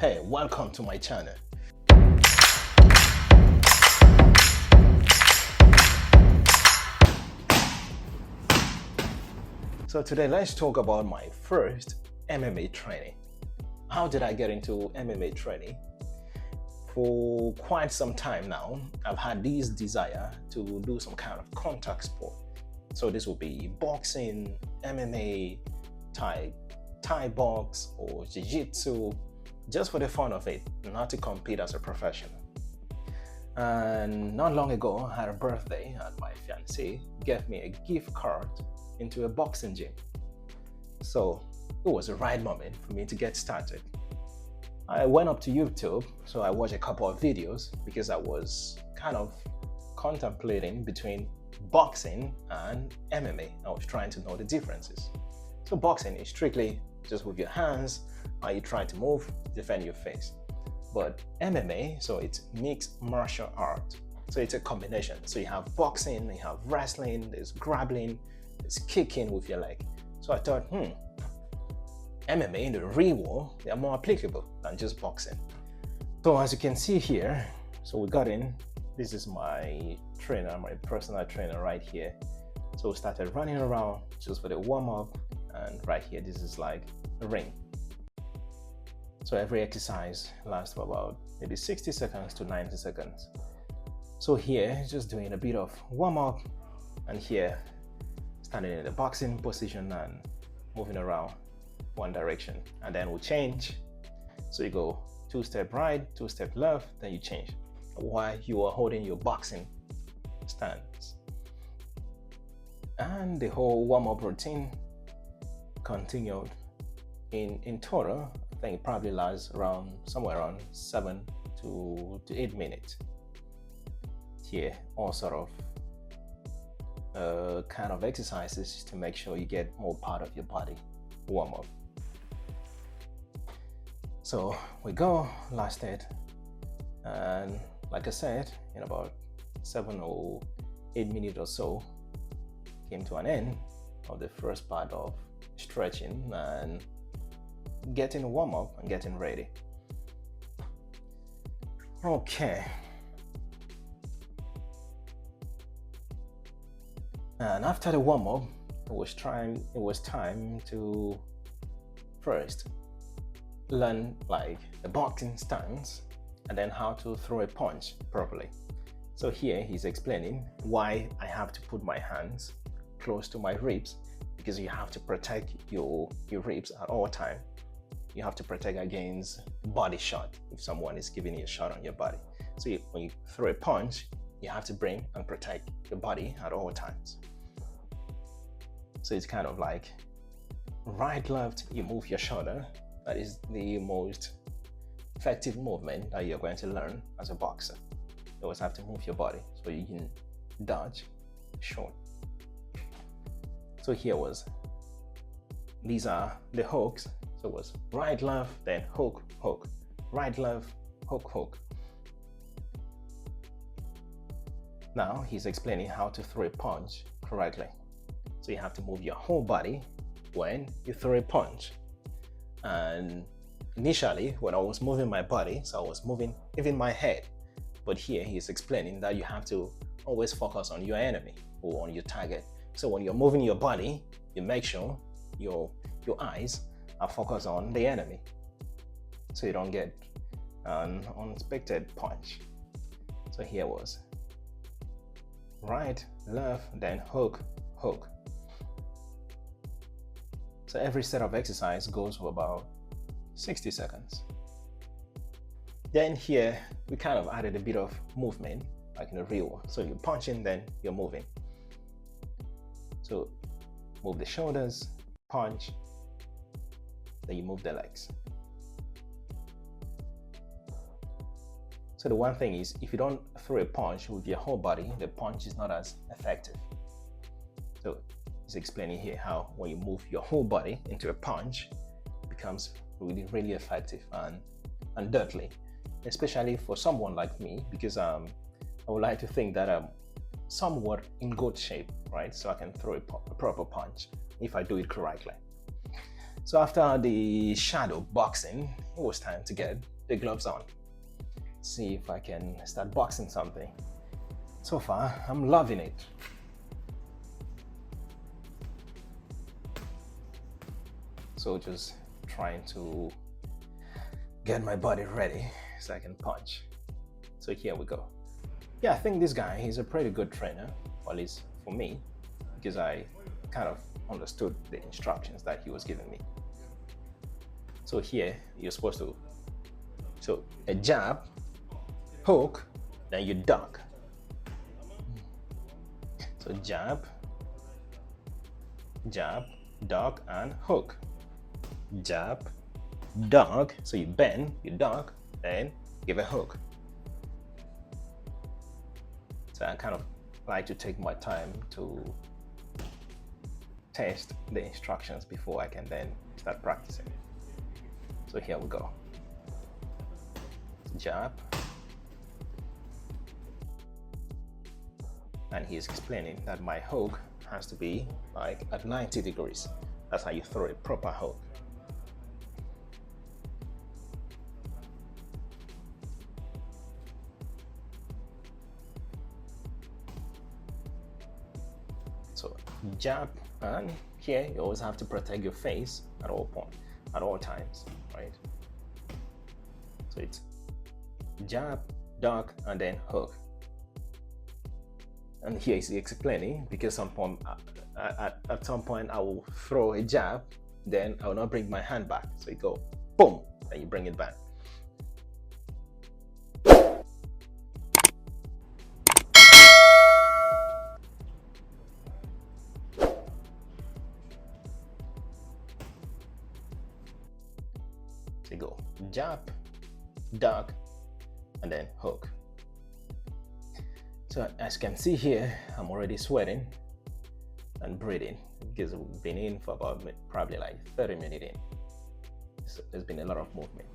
Hey, welcome to my channel. So today let's talk about my first MMA training. How did I get into MMA training? For quite some time now, I've had this desire to do some kind of contact sport. So this will be boxing, MMA, Thai box, or jiu-jitsu, just for the fun of it, not to compete as a professional. And not long ago, I had a birthday and my fiancée gave me a gift card into a boxing gym. So it was the right moment for me to get started. I went up to YouTube, so I watched a couple of videos because I was kind of contemplating between boxing and MMA. I was trying to know the differences. So boxing is strictly just with your hands, and you try to move, defend your face. But MMA, so it's mixed martial art. So it's a combination. So you have boxing, you have wrestling, there's grappling, there's kicking with your leg. So I thought, MMA in the real world, they are more applicable than just boxing. So as you can see here, so we got in, this is my trainer, my personal trainer right here. So we started running around just for the warm-up, and right here, this is like a ring. So every exercise lasts for about maybe 60 seconds to 90 seconds. So here, just doing a bit of warm-up, and here, standing in the boxing position and moving around one direction, and then we'll change. So you go 2-step right, 2-step left, then you change while you are holding your boxing stance. And the whole warm-up routine continued. In total, I think it probably lasts around somewhere around 7 to 8 minutes. Here, all sort of kind of exercises to make sure you get more part of your body warm up. So we go, lasted, and like I said, in about 7 or 8 minutes or so, came to an end of the first part of stretching and getting warm up and getting ready. Okay. And after the warm up, it was time to first learn like the boxing stance and then how to throw a punch properly. So here he's explaining why I have to put my hands close to my ribs, because you have to protect your ribs at all time. You have to protect against body shot if someone is giving you a shot on your body. So when you throw a punch, you have to bring and protect your body at all times. So it's kind of like right, left, you move your shoulder. That is the most effective movement that you're going to learn as a boxer. You always have to move your body so you can dodge, short. So here these are the hooks. So it was right, left, then hook, hook, right, left, hook, hook. Now he's explaining how to throw a punch correctly. So you have to move your whole body when you throw a punch. And initially, when I was moving my body, so I was moving even my head. But here he's explaining that you have to always focus on your enemy or on your target. So when you're moving your body, you make sure your eyes are focused on the enemy, so you don't get an unexpected punch. So here was right, left, then hook, hook. So every set of exercise goes for about 60 seconds. Then here we kind of added a bit of movement like in the real world. So you're punching, then you're moving. So move the shoulders, punch, then you move the legs. So the one thing is, if you don't throw a punch with your whole body, the punch is not as effective. So he's explaining here how when you move your whole body into a punch, it becomes really, really effective and deadly, especially for someone like me, because I would like to think that I'm somewhat in good shape, right? So I can throw a proper punch if I do it correctly. So after the shadow boxing, it was time to get the gloves on. See if I can start boxing something. So far, I'm loving it. So just trying to get my body ready so I can punch. So here we go. Yeah, I think this guy, he's a pretty good trainer, or at least for me, because I kind of understood the instructions that he was giving me. So here, you're supposed to, so a jab, hook, then you duck. So jab, jab, duck, and hook. Jab, duck, so you bend, you duck, then give a hook. So I kind of like to take my time to test the instructions before I can then start practicing. So here we go. Jab. And he's explaining that my hook has to be like at 90 degrees. That's how you throw a proper hook. So jab, and here you always have to protect your face at all times, right? So it's jab, duck, and then hook. And here he's explaining, because at some point I will throw a jab, then I will not bring my hand back. So you go boom, and you bring it back. So you go jab, duck, and then hook. So as you can see here, I'm already sweating and breathing because we've been in for about probably like 30 minutes in. So there's been a lot of movement.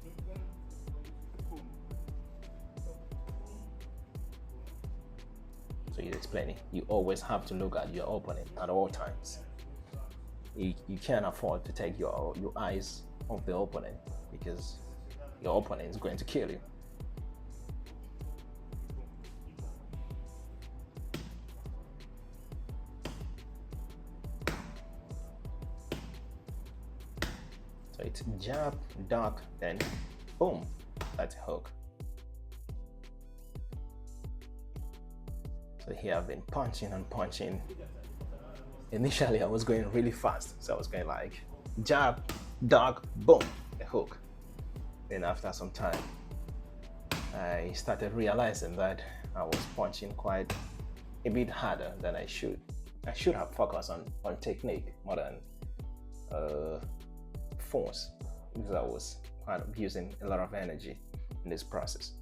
So he's explaining, you always have to look at your opponent at all times. You can't afford to take your eyes off the opponent, because your opponent is going to kill you. So it's jab, duck, then boom, that's a hook. So here I've been punching and punching. Initially I was going really fast, so I was going like jab, duck, boom, a hook. Then after some time, I started realizing that I was punching quite a bit harder than I should. I should have focused on technique more than force, because I was kind of using a lot of energy in this process.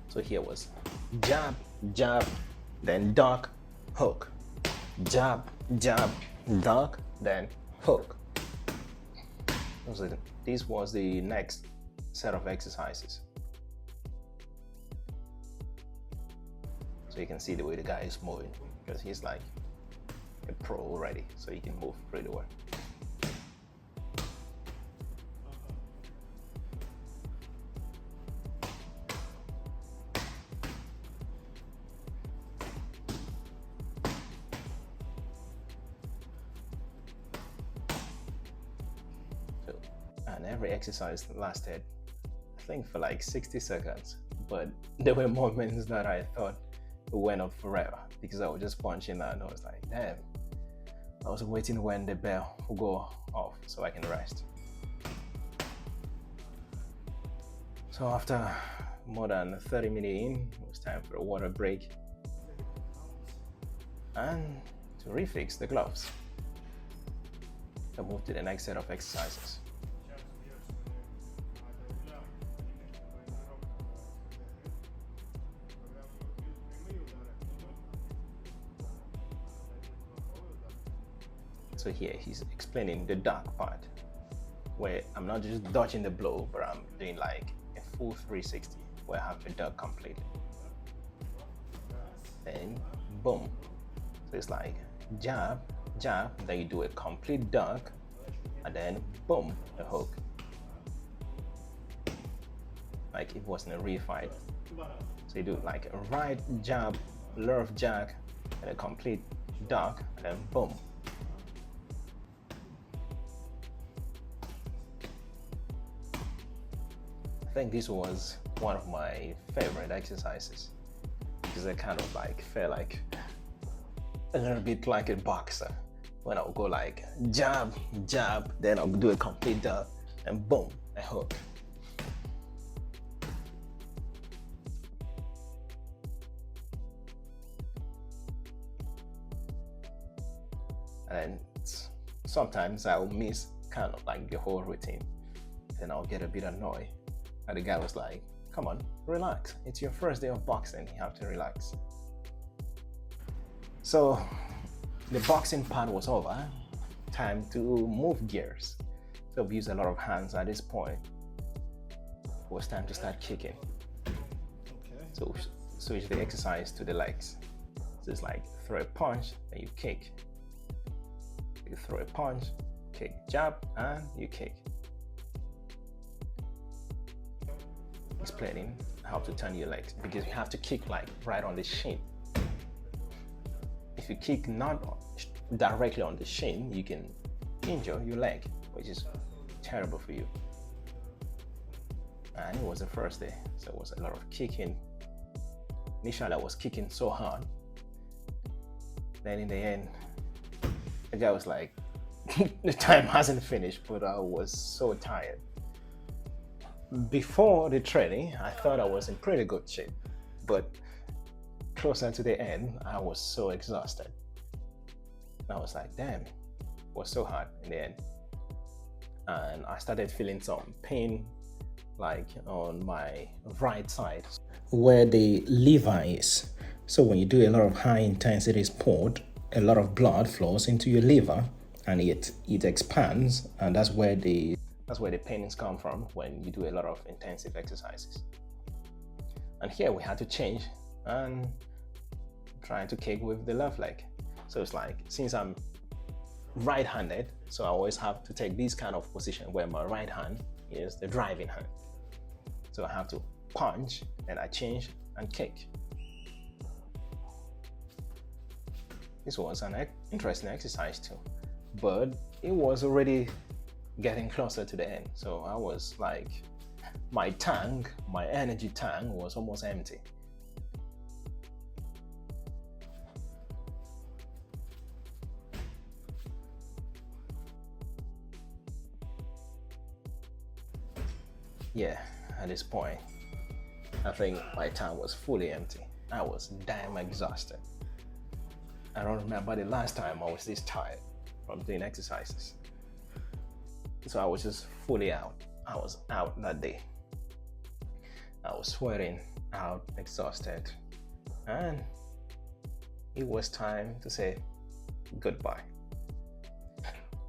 So here was jab, jab, then duck, hook. Jab, jab, duck, then hook. This was the next set of exercises. So you can see the way the guy is moving, because he's like a pro already, so he can move pretty well. And every exercise lasted, I think, for like 60 seconds, but there were moments that I thought it went up forever, because I was just punching and I was like, damn, I was waiting when the bell will go off so I can rest. So after more than 30 minutes in, it was time for a water break and to refix the gloves. I moved to the next set of exercises. So here he's explaining the duck part, where I'm not just dodging the blow, but I'm doing like a full 360 where I have the duck completely. Then boom. So it's like jab, jab, then you do a complete duck, and then boom, a hook. Like it wasn't a real fight. So you do like a right jab, left jack, and a complete duck, and then boom. I think this was one of my favorite exercises because I kind of like felt like a little bit like a boxer when I would go like jab, jab, then I'll do a complete duck, and boom, a hook. And sometimes I'll miss kind of like the whole routine, and I'll get a bit annoyed. And the guy was like, come on, relax. It's your first day of boxing, you have to relax. So the boxing part was over. Time to move gears. So I've used a lot of hands at this point. It was time to start kicking. Okay. So switch the exercise to the legs. So it's like throw a punch, then you kick. You throw a punch, kick, jab, and you kick. Explaining how to turn your legs because you have to kick like right on the shin. If you kick not directly on the shin, you can injure your leg, which is terrible for you. And it was the first day, so it was a lot of kicking. Initially I was kicking so hard, then in the end the guy was like, the time hasn't finished, but I was so tired. Before the training, I thought I was in pretty good shape, but closer to the end, I was so exhausted. I was like, damn, it was so hard in the end. And I started feeling some pain, like on my right side, where the liver is. So when you do a lot of high intensity sport, a lot of blood flows into your liver and it expands, and that's where the pains come from when you do a lot of intensive exercises. And here we had to change and trying to kick with the left leg. So it's like, since I'm right-handed, so I always have to take this kind of position where my right hand is the driving hand. So I have to punch, and I change and kick. This was an interesting exercise too, but it was already getting closer to the end. So I was like, my energy tank was almost empty. Yeah, at this point, I think my tank was fully empty. I was damn exhausted. I don't remember the last time I was this tired from doing exercises. So I was just fully out. I was out that day. I was sweating out, exhausted, and it was time to say goodbye.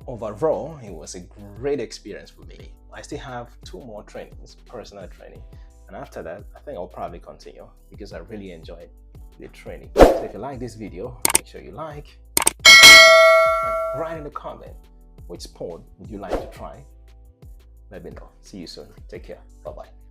Overall, it was a great experience for me. I still have 2 more trainings, personal training, and after that, I think I'll probably continue because I really enjoyed the training. So if you like this video, make sure you like, and write in the comment which sport would you like to try. Let me know. See you soon. Take care. Bye-bye.